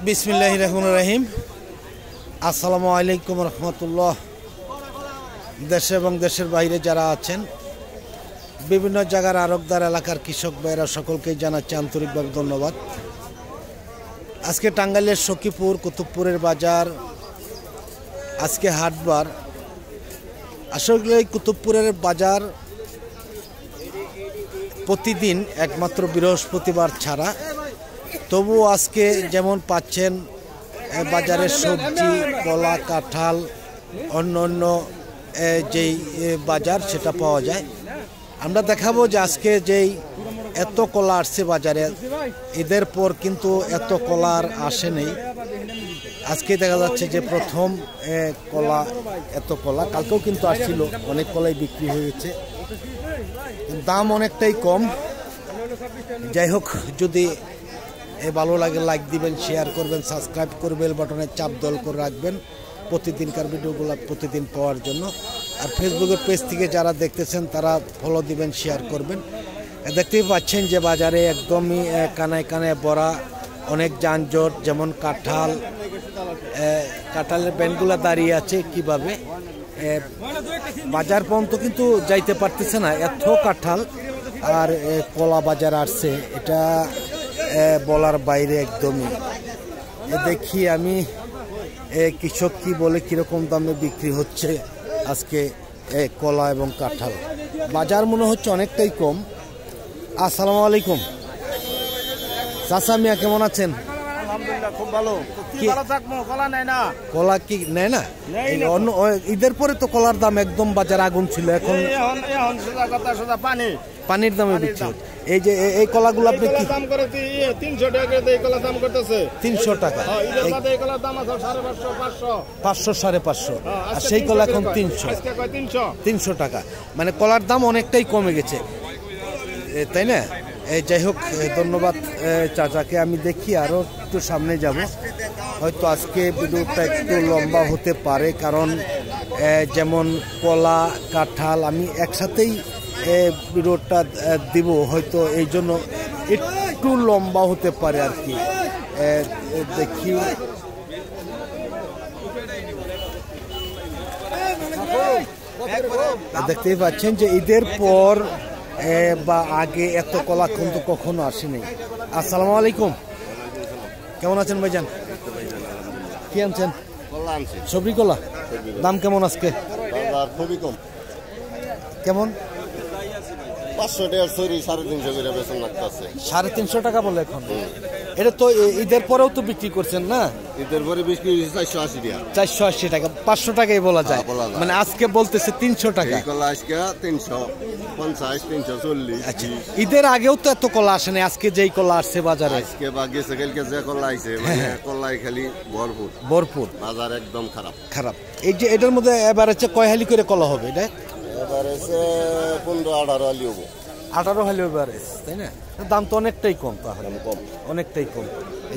বিসমিল্লাহির রহমানির রহিম। আসসালামু আলাইকুম রহমতুল্লাহ। দেশে এবং দেশের বাইরে যারা আছেন, বিভিন্ন জায়গার আরবদার এলাকার কৃষক ভাইরা সকলকেই জানাচ্ছি আন্তরিকভাবে ধন্যবাদ। আজকে টাঙ্গাইলের সখীপুর কুতুবপুরের বাজার, আজকে হাটবার। আসলে কুতুবপুরের বাজার প্রতিদিন একমাত্র বৃহস্পতিবার ছাড়া, তবুও আজকে যেমন পাচ্ছেন বাজারের সবজি, কলা, কাঁঠাল, অন্য অন্য যেই বাজার সেটা পাওয়া যায়। আমরা দেখাবো যে আজকে যেই এত কলা আসছে বাজারে, ঈদের পর কিন্তু এত কলা আর আসেনি। আজকে দেখা যাচ্ছে যে প্রথম কলা, এত কলা কালকেও কিন্তু আসছিল, অনেক কলাই বিক্রি হয়ে গেছে, দাম অনেকটাই কম। যাই হোক, যদি ভালো লাগে লাইক দিবেন, শেয়ার করবেন, সাবস্ক্রাইব করবেন, বাটনে চাপ দল করে রাখবেন প্রতিদিনকার ভিডিওগুলো প্রতিদিন পাওয়ার জন্য। আর ফেসবুকের পেজ থেকে যারা দেখতেছেন তারা ফলো দিবেন, শেয়ার করবেন। দেখতেই পাচ্ছেন যে বাজারে একদমই কানায় কানায় ভরা, অনেক যানজট। যেমন কাঁঠালের ব্যান্ডগুলো দাঁড়িয়ে আছে কিভাবে, বাজার পর্যন্ত কিন্তু যাইতে পারতেছে না, এত কাঁঠাল আর কলা বাজার আসছে, এটা বলার বাইরে একদমই। দেখি আমি কৃষক কি বলে, কিরকম দামে বিক্রি হচ্ছে আজকে কলা এবং কাঁঠাল। বাজার মনে হচ্ছে অনেকটাই কম। আসসালামু আলাইকুম চাচা মিয়া, কেমন আছেন? আলহামদুলিল্লাহ, খুব ভালো। কলা নেয় না? কলা কি নেয় না? ঈদের পরে তো কলার দাম একদম বাজার আগুন ছিল, এখন পানির দামে বিক্রি হচ্ছে। এই যে এই কলাগুলো আপনি কি দাম করে? 300 টাকা করে এই কলা দাম করতেছে। 300 টাকা। ঈদের বাদে এই কলার দাম আছে 550, 500, 550। আর সেই কলা এখন 300। আজকে কয় 300 টাকা। মানে কলার দাম অনেকটাই কমে গেছে, তাই না? যাই হোক, ধন্যবাদ চাচাকে। আমি দেখি আরো একটু সামনে যাব, হয়তো আজকে ভিডিওটা একটু লম্বা হতে পারে, কারণ যেমন কলা, কাঁঠাল আমি একসাথেই ভিডিওটা দিব, হয়তো এই জন্য একটু লম্বা হতে পারে আর কি। দেখি দেখতেই পাচ্ছেন যে ঈদের পর বা আগে এত কলা কিন্তু কখনো আসেনি। আসসালামু আলাইকুম, কেমন আছেন ভাইজান? কি আনছেন? সবজি কলা। দাম কেমন আজকে? খুবই কম। কেমন? 500 টাকা সরি, 350 করে বেতন লাগতেছে। 350 টাকা বলে এখন? এটা তো ঈদের পরেও তো বিক্রি করছেন না? ঈদের পরে বিক্রি 480 টাকা। 480 টাকা, 500 টাকাই বলা যায়। মানে আজকে বলতেছে 300 টাকা। এই কলা আজকে 350, 340। আচ্ছা, ঈদের আগেও তো এত কলা আসে না, আজকে যেই কলা আসছে বাজারে, আজকে বা গেছে কালকে যে কলা আইছে, মানে কলাই খালি ভরপুর ভরপুর। বাজার একদম খারাপ। এই যে এটার মধ্যে এবার হচ্ছে কয় হালি করে কলা হবে? এটা এবারে 15-18 হালি হবে। 18 হালি এবারে, তাই না? দাম তো অনেকটাই কম, তাহলে কম, অনেকটাই কম।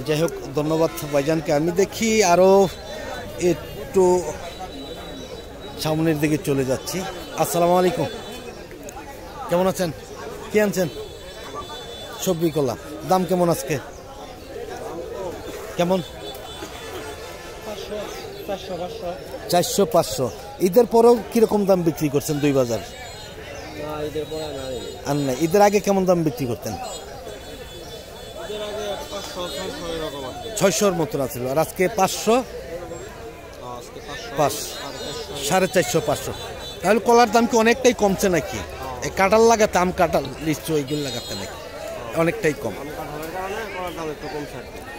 যাই হোক, ধন্যবাদ ভাইজানকে। আমি দেখি আরো একটু সামনের দিকে চলে যাচ্ছি। আসসালামু আলাইকুম, কেমন আছেন? কি আনছেন? সবজি কলা। দাম কেমন আজকে? কেমন? 400, 500। ঈদের পরেও কিরকম দাম বিক্রি করছেন দুই বাজার? আর না, ঈদের আগে কেমন দাম বিক্রি করতেন? 600-র মতন আছিল, আর আজকে 500, 450, 500। তাহলে কলার দাম কি অনেকটাই কমছে নাকি? এই কাঁঠাল লাগাতে, আম কাঁঠাল, লিচু এইগুলো লাগাতে নাকি অনেকটাই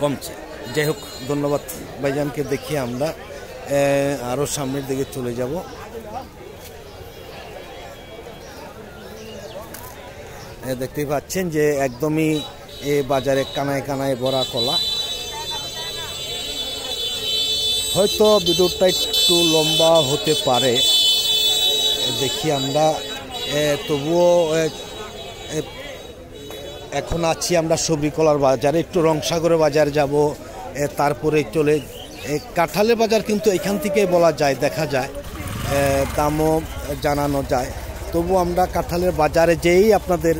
কমছে? যাই হোক, ধন্যবাদ ভাইজানকে। দেখি আমরা আরো সামনের দিকে চলে যাব। দেখতেই পাচ্ছেন যে একদমই বাজারে কানায় কানায় ভরা কলা। হয়তো ভিডিওটা একটু লম্বা হতে পারে, দেখি আমরা। তবুও এখন আছি আমরা সবজি কলার বাজারে, একটু রংসাগরের বাজার যাব, তারপরে চলে কাঁঠালের বাজার। কিন্তু এখান থেকে বলা যায়, দেখা যায়, দামও জানানো যায়। তবু আমরা কাঁঠালের বাজারে যেই আপনাদের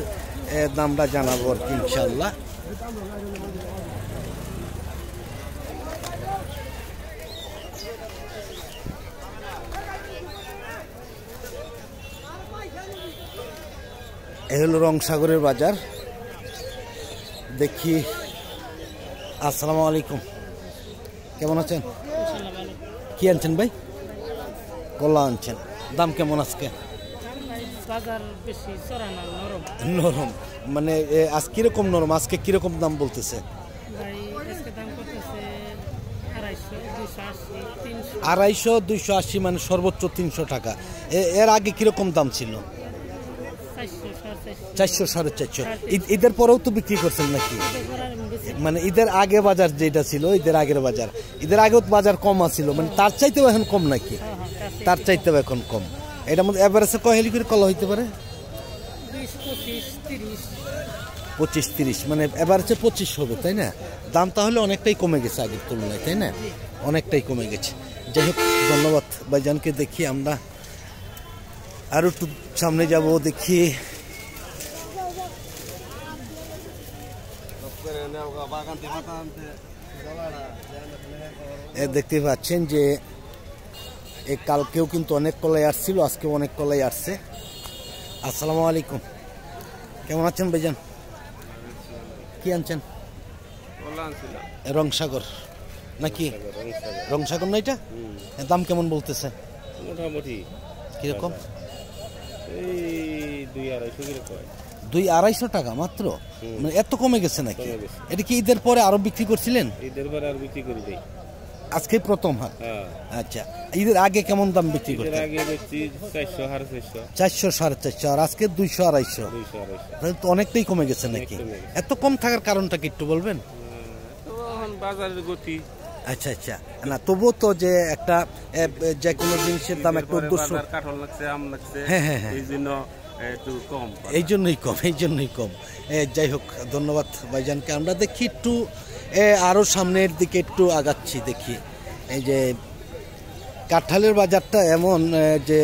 দামটা জানাবো আর কি, ইনশাল্লাহ। এই হলো রংসাগরের বাজার। দেখি, আসসালামু আলাইকুম, কেমন আছেন? কি আনছেন ভাই? কলা আনছেন। দাম কেমন আজকে? নরম মানে আজ কিরকম নরম? আজকে কিরকম দাম বলতেছে? 250, 280, মানে সর্বোচ্চ 300 টাকা। এর আগে কিরকম দাম ছিল? 400, 450। ঈদের পরেও তো বিক্রি করছেন নাকি? মানে ঈদের আগে বাজার যেটা ছিল, ঈদের আগের বাজার, ঈদের আগেও বাজার কম আছিল, মানে তার চাইতেও এখন কম নাকি? তার চাইতেও এখন কম। এটার মধ্যে এভারেজে কয় হেলি করে কলা হইতে পারে? 25-30, মানে এভারেজে 25 হবে, তাই না? দাম তাহলে অনেকটাই কমে গেছে আগের তুলনায়, তাই না? অনেকটাই কমে গেছে। যাই হোক, ধন্যবাদ ভাইজানকে। দেখি আমরা আরো একটু সামনে যাব, দেখি। দেখতে পাচ্ছেন যে কালকেও কিন্তু অনেক কলাই আসছিল, আজকেও অনেক কলাই আসছে। আসসালামু আলাইকুম, কেমন আছেন ভাইজান? কি আনছেন? রংসাগর নাকি? রংসাগর না এটা? দাম কেমন বলতেছে? মোটামুটি কিরকম? 200-250 টাকা মাত্র? মানে এত কমে গেছে নাকি? এটা কি ঈদের পরে আরো বিক্রি করছিলেন? ঈদের পরে আর বিক্রি করি নাই, আজকে প্রথম হাট। আচ্ছা, ঈদের আগে কেমন দাম বিক্রি করতেন? আগে বেচছি 400-450, 400-450, আর আজকে 200-250। তাহলে তো অনেকটাই কমে গেছে নাকি? এত কম থাকার কারণটা কি একটু বলবেন? বাজারের গতি। আচ্ছা আচ্ছা, না তবুও তো যে একটা যে কোনো জিনিসের দাম একটু 200, কাঁঠাল লাগছে, আম লাগছে, এই জন্য একটু কম, এই জন্যই কম। যাই হোক, ধন্যবাদ ভাইজানকে। আমরা দেখি একটু আরো সামনের দিকে একটু আগাচ্ছি। দেখি এই যে কাঁঠালের বাজারটা এমন যে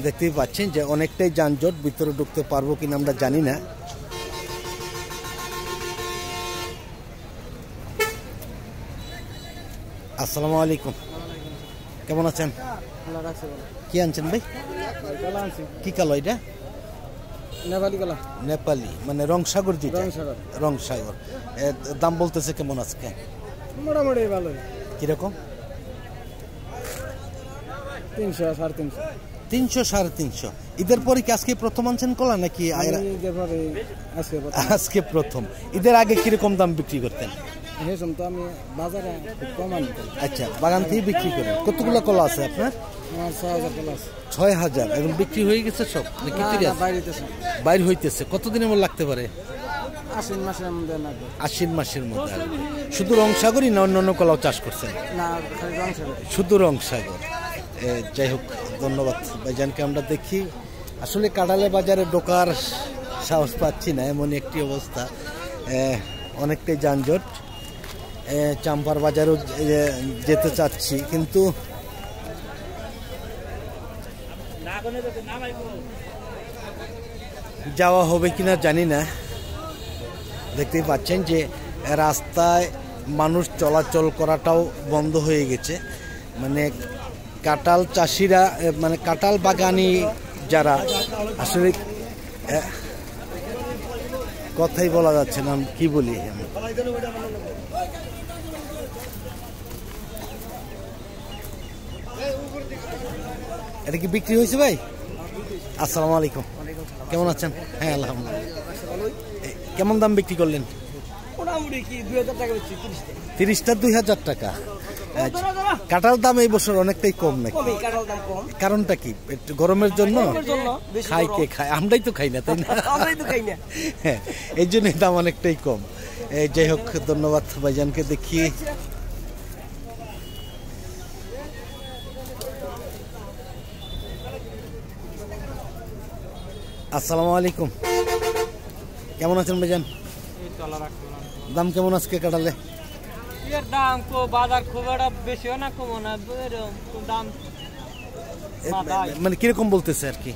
দেখতেই পাচ্ছেন যে অনেকটাই যানজট, ভিতরে ঢুকতে পারবো কিনা আমরা জানি না। আসসালামু আলাইকুম, কেমন আছেন? কি আনছেন ভাই? কি কালো এটা? নেপালি কলা। নেপালি, মানে রংসাগর যেটা? রংসাগর। দাম বলতেছে কেমন আজকে? মোটামুটি ভালোই। কিরকম? 300-350। 300-350। ঈদের পরে কি আজকে প্রথম আনছেন কলা নাকি? আজকে প্রথম। ঈদের আগে কিরকম দাম বিক্রি করতেন? আমি বাজারে কম আনি। আচ্ছা, বাগান থেকে বিক্রি করেন। কতগুলো কলা আছে আপনার? 6000 কলা আছে। 6000 এখন বিক্রি হয়ে গেছে সব নাকি? বাইরে হইতেছে। কতদিনের মধ্যে লাগতে পারে? আশ্বিন মাসের মধ্যে লাগবে। আশ্বিন মাসের মধ্যে আসবে। শুধু রংসাগরই না অন্য কলাও চাষ করছেন? না, রংসাগর, শুধু রংসাগর। যাই হোক, ধন্যবাদ ভাইজানকে। আমরা দেখি, আসলে কাঁঠালে বাজারে ঢোকার সাহস পাচ্ছি না, এমন একটি অবস্থা। অনেকটাই যানজট। চাম্পার বাজারেও যেতে চাচ্ছি, কিন্তু যাওয়া হবে কিনা জানি না। দেখতেই পাচ্ছেন যে রাস্তায় মানুষ চলাচল করাটাও বন্ধ হয়ে গেছে। মানে কাঁঠাল চাষিরা, মানে কাঁঠাল বাগানি যারা, আসলে কথাই বলা যাচ্ছে না, কি বলি। এটা কি বিক্রি হয়েছে ভাই? আসসালামু আলাইকুম, কেমন আছেন? হ্যাঁ, আলহামদুলিল্লাহ। কেমন দাম বিক্রি করলেন? 30টা 2000 টাকা। কাঁঠাল দাম এই বছর অনেকটাই কম নাকি? কারণটা কি? একটু গরমের জন্য? খাই কে খায়? আমরাই তো খাই না, তাই না? হ্যাঁ, এই জন্য দাম অনেকটাই কম। যাই হোক, ধন্যবাদ ভাইজানকে। দেখি আসসালামু আলাইকুম, কেমন আছেন ভাইজান? দাম কেমন আজকে কাঁঠালে? দাম তো বাজার খুব একটা বেশিও না, কমও না, দাম মানে কিরকম বলতেছে আর কি?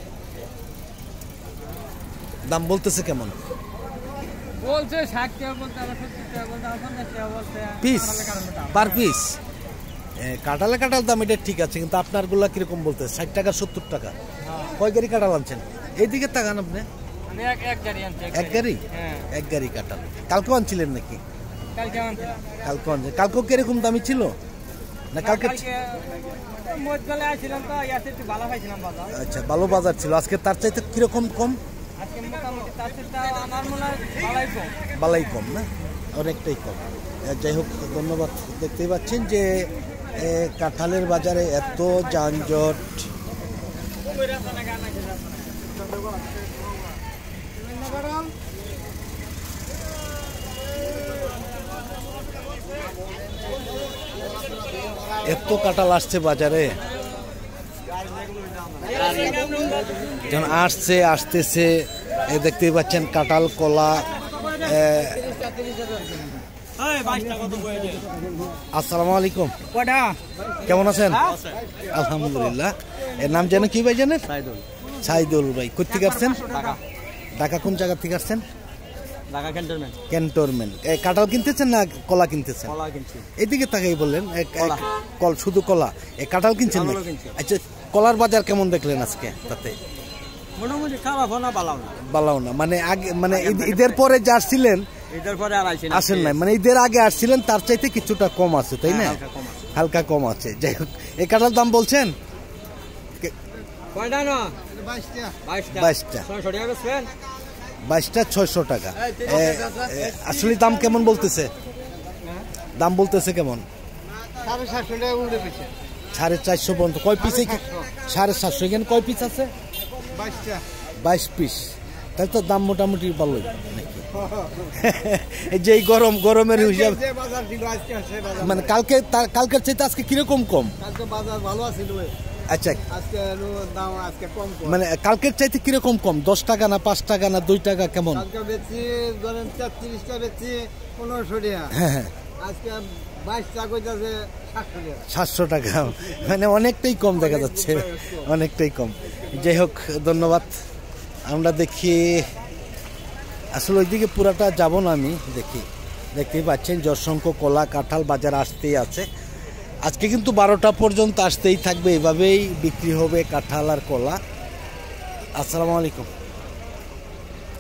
দাম বলতেছে কেমন? বলছে 60 টাকা বলতে, আবার 70 টাকা বলতে, আবার 50 টাকা বলতে। পিস পার পিস কাঁঠালে কাঁঠাল দাম এটা ঠিক আছে, কিন্তু আপনারগুলা কিরকম বলতে 60 টাকা 70 টাকা? কয় গাড়ি কাঁঠাল আনছেন? এইদিকে তাকান আপনি। আমি এক গাড়ি আনছি। এক গাড়ি? হ্যাঁ, এক গাড়ি কাঁঠাল। কালকেও আনছিলেন নাকি? কালকে আনছিলাম। কালকে আনছেন। কালকেও কিরকম দামি ছিল না? কালকে মধ্যবেলা আসছিলাম তো, ইয়াতে একটু ভালো পাইছিলাম বাজার। আচ্ছা, ভালো বাজার ছিল। আজকে তার চাইতে কিরকম কম? আজকে মোটামুটি তার চেয়ে আমার মনে হয় ভালোই কম। বালাই কম না? অনেকটাই কম। যাই হোক, ধন্যবাদ। দেখতেই পাচ্ছেন যে কাঁঠালের বাজারে এত যানজট। এত কাঁঠাল আসছে বাজারে, যখন আসতেছে দেখতেই পাচ্ছেন কাঁঠাল, কলা। আসসালামু আলাইকুম, কেমন আছেন? আলহামদুলিল্লাহ। এর নাম যেন কি ভাই জানেন? সাইদুল ভাই। কোথেকে আসছেন? ঢাকা। কোন জায়গা থেকে আসছেন? ক্যান্টনমেন্ট। কাঁঠাল কিনতেছেন না কলা কিনতেছেন? এদিকে তাকাই বললেন। শুধু কলা, কাঁঠাল কিনছেন না? আচ্ছা, কলার বাজার কেমন দেখলেন আজকে? তাতে মোটামুটি খারাপ না, বালাও না, মানে আগে, মানে ঈদের পরে যা আসছিলেন আসেন নাই, মানে ঈদের আগে আসছিলেন তার চাইতে কিছুটা কম আছে, তাই না? হালকা কম আছে। যাই হোক, এই কাঁঠাল দাম বলছেন 22টা 600 টাকা। আসলে দাম কেমন বলতেছে? দাম বলতেছে কেমন? 450 পর্যন্ত। কয় পিস? 750। এখানে কয় পিস আছে? 22 পিস। তাহলে তো দাম মোটামুটি ভালোই নাকি? যে গরমের হিসাব, মানে কালকের চাইতে আজকে কিরকম কম? বাজার ভালো আছিল। আচ্ছা, আজকে দাম আজকে কম। মানে কালকের চাইতে কিরকম কম? 10 টাকা না 5 টাকা না 2 টাকা কেমন? কালকে বেচি ধরেন 33 টাকা বেচি 1500 টাকা। হ্যাঁ, আজকে 22 টাকা কইতাছে 700 টাকা। মানে অনেকটাই কম দেখা যাচ্ছে, অনেকটাই কম। যাই হোক, ধন্যবাদ। আমরা দেখি, আসলে ওইদিকে পুরাটা যাব না আমি। দেখতেই পাচ্ছেন যে অসংখ্য কলা কাঁঠাল বাজার আসতেই আছে। আজকে কিন্তু 12টা পর্যন্ত আসতেই থাকবে, এভাবেই বিক্রি হবে কাঁঠাল আর কলা। আসসালামু আলাইকুম,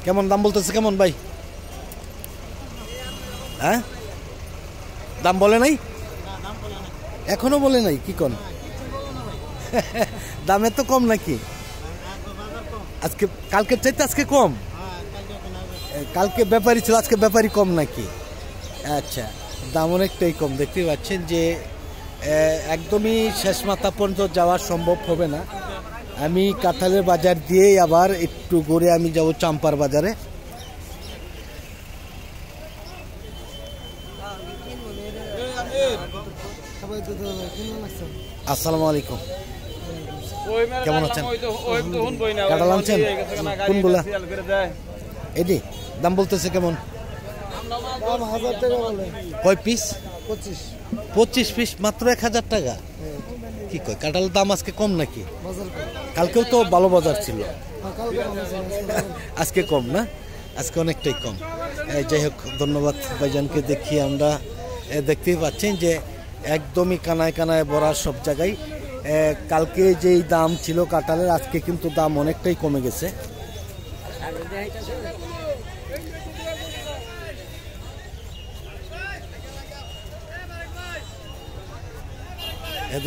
কেমন দাম বলতেছে? কেমন ভাই? হ্যাঁ, দাম বলে নাই? এখনো বলে নাই? কি কোন দাম এত কম নাকি আজকে? কালকের চাইতে আজকে কম? কালকে ব্যাপারী ছিল, আজকে ব্যাপারী কম নাকি? আচ্ছা, দাম অনেকটাই কম। দেখতে পাচ্ছেন যে একদমই শেষ মাথা পর্যন্ত যাওয়া সম্ভব হবে না। আমি কাঁঠালের বাজার দিয়েই আবার একটু ঘুরে আমি যাব চাম্পার বাজারে। আসসালামু আলাইকুম, কেমন আছেন? কাঁঠাল আনছেন? কোনগুলা? এটি দাম বলতেছে কেমন? 1000 টাকা বলে। কয় পিস? 25 পিস, মাত্র 1000 টাকা। কি কয়, কাঁঠালের দাম আজকে কম নাকি? বাজার কম। কালকেও তো ভালো বাজার ছিল, কালকে আজকে কম না? আজকে অনেকটাই কম। যাই হোক, ধন্যবাদ ভাইজানকে। দেখি আমরা, দেখতেই পাচ্ছেন যে একদমই কানায় কানায় ভরা সব জায়গায়। কালকে যেই দাম ছিল কাঁঠালের, আজকে কিন্তু দাম অনেকটাই কমে গেছে।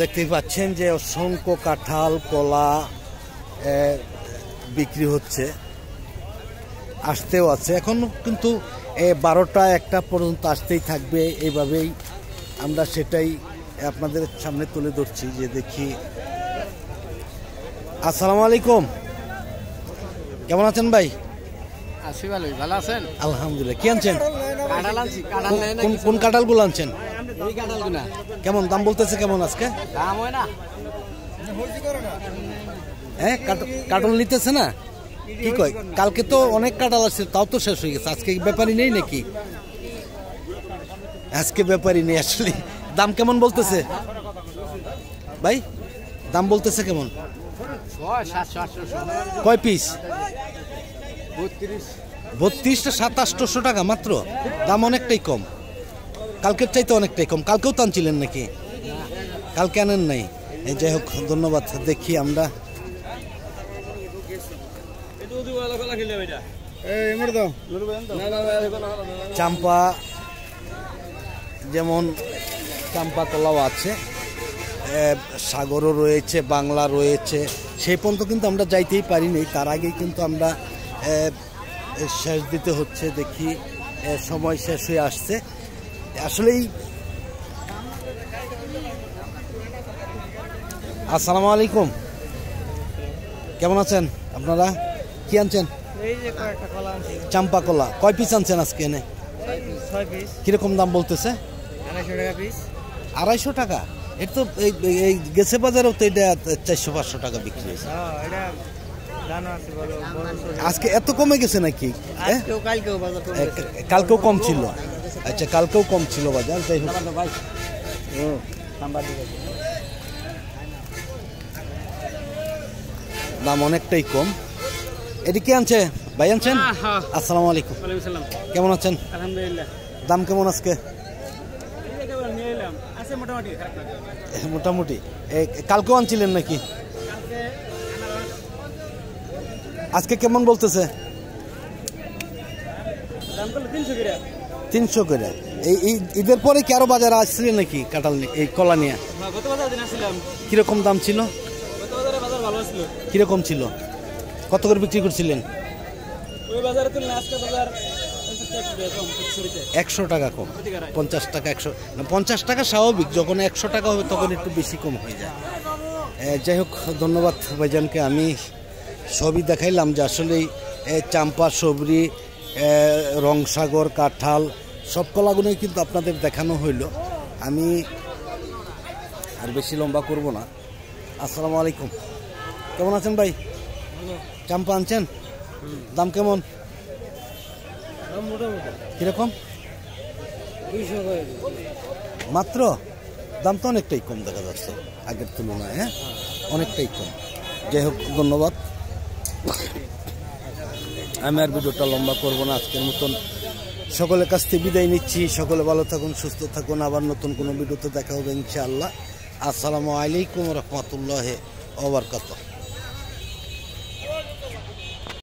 দেখতেই পাচ্ছেন যে অসংখ্য কাঁঠাল কলা বিক্রি হচ্ছে, আসতেও আছে। এখন কিন্তু 12টা 1টা পর্যন্ত আসতেই থাকবে। এইভাবেই আমরা সেটাই আপনাদের সামনে তুলে ধরছি। যে দেখি, আসসালামু আলাইকুম, কেমন আছেন ভাই? আছি ভালোই। ভালো আছেন? আলহামদুলিল্লাহ। কি আনছেন? কাঁঠাল আনছি। কাঁঠাল নেই না? কোন কাঁঠালগুলো আনছেন? এই কাঁঠালগুলো কেমন দাম বলতেছে কেমন আজকে? দাম হয় না। হ্যাঁ, কাঁঠাল নিতেছে না? কি কয়, কালকে তো অনেক কাঁঠাল আসছে, তাও তো শেষ হয়ে গেছে। আজকে ব্যাপারই নেই নাকি? আজকে ব্যাপারই নেই আসলে। দাম কেমন বলতেছে ভাই? দাম বলতেছে কেমন? 700 800। কয় পিস? 32টা 2700 টাকা মাত্র, দাম অনেকটাই কম, কালকের চাইতে অনেকটাই কম। কালকেও টানছিলেন নাকি? কালকে আনেন নাই? এই যাই হোক, ধন্যবাদ। দেখি আমরা চাম্পা, যেমন চাম্পা কলাও আছে, সাগরও রয়েছে, বাংলা রয়েছে। সেই পর্যন্ত কিন্তু আমরা যাইতেই পারিনি, তার আগেই কিন্তু আমরা শেষ দিতে হচ্ছে। দেখি সময় শেষ হয়ে আসছে আসলেই। আসসালামু আলাইকুম, কেমন আছেন আপনারা? কি আনছেন? চাম্পা কলা কয় পিস আনছেন আজকে? এনে 6 পিস। কিরকম দাম বলতেছে? 250 টাকা পিস। 250 টাকা? এটা তো এই গেছে বাজারেও তো এটা 400-500 টাকা বিক্রি হয়েছে। আজকে এত কমে গেছে নাকি? কালকেও কম ছিল। আচ্ছা, কালকেও কম ছিল বাজার। যাই হোক, দাম অনেকটাই কম। এটি কে আনছে? ভাই আনছেন? আসসালামু আলাইকুম, কেমন আছেন? আলহামদুলিল্লাহ। দাম কেমন আজকে? মোটামুটি। কালকেও আনছিলেন নাকি? আজকে কেমন বলতেছে? 300 করে। এই ঈদের পরে কি আরো বাজারে আসছিলেন নাকি কাঁঠাল এই কলা নিয়ে? কিরকম দাম ছিল? কিরকম ছিল? কত করে বিক্রি করছিলেন? 100 টাকা কম, 50 টাকা। 50 টাকা স্বাভাবিক, যখন 100 টাকা হবে তখন একটু বেশি কম হয়ে যায়। যাই হোক, ধন্যবাদ ভাইজানকে। আমি সবই দেখাইলাম যে আসলেই চাম্পা, সবরি, রংসাগর, কাঁঠাল সব কলাগুলোই কিন্তু আপনাদের দেখানো হইল। আমি আর বেশি লম্বা করব না। আসসালামু আলাইকুম, কেমন আছেন ভাই? চাম্পা আনছেন? দাম কেমন? কিরকম? 200 করে মাত্র? দাম তো অনেকটাই কম দেখা যাচ্ছে আগের তুলনায়। হ্যাঁ, অনেকটাই কম। যাই হোক, ধন্যবাদ। আমি আর ভিডিওটা লম্বা করব না। আজকের মতন সকলের কাছ থেকে বিদায় নিচ্ছি। সকলে ভালো থাকুন, সুস্থ থাকুন। আবার নতুন কোনো ভিডিওতে দেখা হবে ইনশাআল্লাহ। আসসালামু আলাইকুম রহমতুল্লাহ ওয়া বারাকাতুহু।